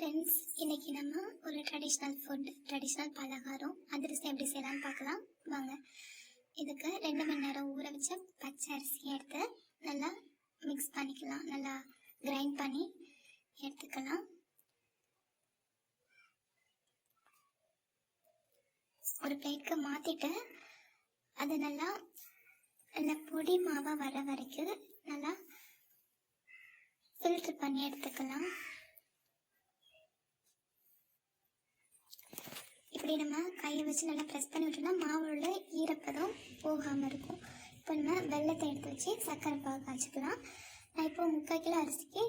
Friends, இன்னைக்கு நம்ம ஒரு ட்ரெடிஷ்னல் பலகாரம் அதிரசம் எப்படி செய்யலாம்னு பார்க்கலாம் வாங்க. இதுக்கு 2 மணி நேரம் ஊற வச்ச பச்சை அரிசி எடுத்து நல்லா மிக்ஸ் பண்ணிக்கலாம், நல்லா கிரைண்ட் பண்ணி எடுத்துக்கலாம். ஒரு பிளேட்க்கு மாற்றிட்டு அதை நல்லா பொடி மாவாக வர வரைக்கும் நல்லா ஃபில்ட்ரு பண்ணி எடுத்துக்கலாம். இப்படி நம்ம கையை வச்சு நல்லா ப்ரெஸ் பண்ணி விட்டோம்னா மாவோட ஈரப்பதம் போகாமல் இருக்கும். இப்போ நம்ம வெல்லத்தை எடுத்து வச்சு சர்க்கரை பாகு காய்ச்சிக்கலாம். நான் இப்போ 3/4 கிலோ அரிசிக்கு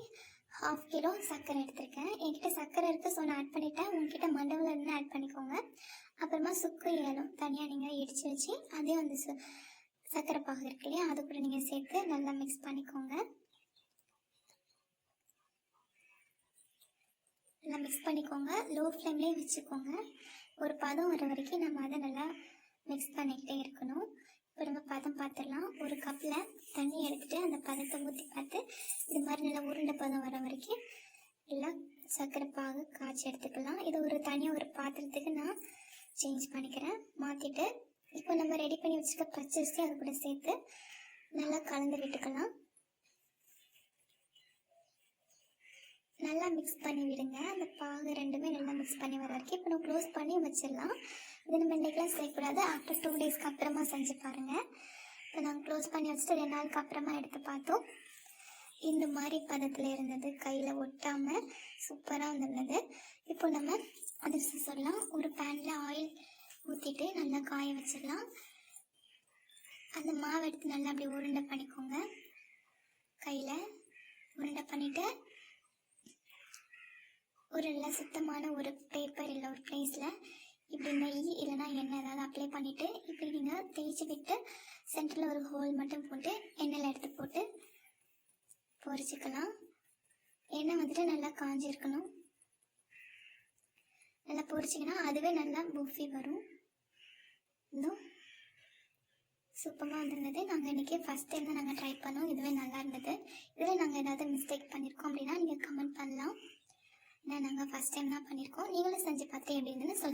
1/2 கிலோ சர்க்கரை எடுத்திருக்கேன். என்கிட்ட சர்க்கரை இருக்குது, ஸோ நான் ஆட் பண்ணிட்டேன். உங்ககிட்ட மண்டவில் இருந்து ஆட் பண்ணிக்கோங்க. அப்புறமா சுக்கு ஏலம் தனியாக நீங்கள் இடித்து வச்சு அதையும் அந்த சர்க்கரை பாகு இருக்கு இல்லையா, அது கூட நீங்கள் சேர்த்து நல்லா மிக்ஸ் பண்ணிக்கோங்க. நல்லா மிக்ஸ் பண்ணிக்கோங்க, லோ ஃப்ளேம்லேயே வச்சுக்கோங்க. ஒரு பதம் வர வரைக்கும் நம்ம அதை நல்லா மிக்ஸ் பண்ணிக்கிட்டே இருக்கணும். இப்போ நம்ம பதம் பார்த்துடலாம். ஒரு கப்பில் தண்ணி எடுத்துகிட்டு அந்த பதத்தை ஊற்றி பார்த்து இது மாதிரி நல்லா உருண்டை பதம் வர வரைக்கும் எல்லாம் சர்க்கரை பாகு காய்ச்சி எடுத்துக்கலாம். இது தனியாக ஒரு பாத்திரத்துக்கு நான் சேஞ்ச் பண்ணிக்கிறேன், மாற்றிட்டு இப்போ நம்ம ரெடி பண்ணி வச்சுக்க பச்சரிசி அது கூட சேர்த்து நல்லா கலந்து விட்டுக்கலாம். நல்லா மிக்ஸ் பண்ணி விடுங்க. அந்த பாகு ரெண்டுமே நல்லா மிக்ஸ் பண்ணி வர வரைக்கும் இப்போ நம்ம க்ளோஸ் பண்ணி வச்சிடலாம். இது நம்ம இன்றைக்கெலாம் செய்யக்கூடாது, ஆஃப்டர் 2 டேஸ்க்கு அப்புறமா செஞ்சு பாருங்கள். இப்போ நாங்கள் க்ளோஸ் பண்ணி வச்சுட்டு 2 நாளுக்கு அப்புறமா எடுத்து பார்த்தோம். இந்த மாதிரி பதத்தில் இருந்தது, கையில் ஒட்டாமல் சூப்பராக வந்துருந்தது. இப்போ நம்ம அதிரசம் சொல்லலாம். ஒரு பேனில் ஆயில் ஊற்றிட்டு நல்லா காய வச்சிடலாம். அந்த மாவு எடுத்து நல்லா அப்படி உருண்டை பண்ணிக்கோங்க. கையில் உருண்டை பண்ணிவிட்டு ஒரு நல்ல சுத்தமான ஒரு பேப்பர் இல்லை ஒரு பிளேஸில் இப்படி நெய் இல்லைனா எண்ணெய் ஏதாவது அப்ளை பண்ணிவிட்டு இப்படி நீங்கள் தேய்ச்சி விட்டு சென்டரில் ஒரு ஹோல் மட்டும் போட்டு எண்ணெயில் எடுத்து போட்டு பொரிச்சிக்கலாம். எண்ணெய் வந்துட்டு நல்லா காஞ்சிருக்கணும். நல்லா பொரிச்சிங்கன்னா அதுவே நல்லா புஃபி வரும். இன்னும் சூப்பராக வந்துருந்தது. நாங்கள் இன்றைக்கி ஃபஸ்ட் டைம் தான் நாங்கள் ட்ரை பண்ணோம். இதுவே நல்லா இருந்தது. இதில் நாங்கள் ஏதாவது மிஸ்டேக் பண்ணியிருக்கோம் அப்படின்னா நீங்கள் கமெண்ட் பண்ணலாம். நாங்கள் ஃபஸ்ட் டைம் தான் பண்ணியிருக்கோம். நீங்களும் செஞ்சு பார்த்து எப்படி இருந்ததுன்னு சொல்லுங்கள்.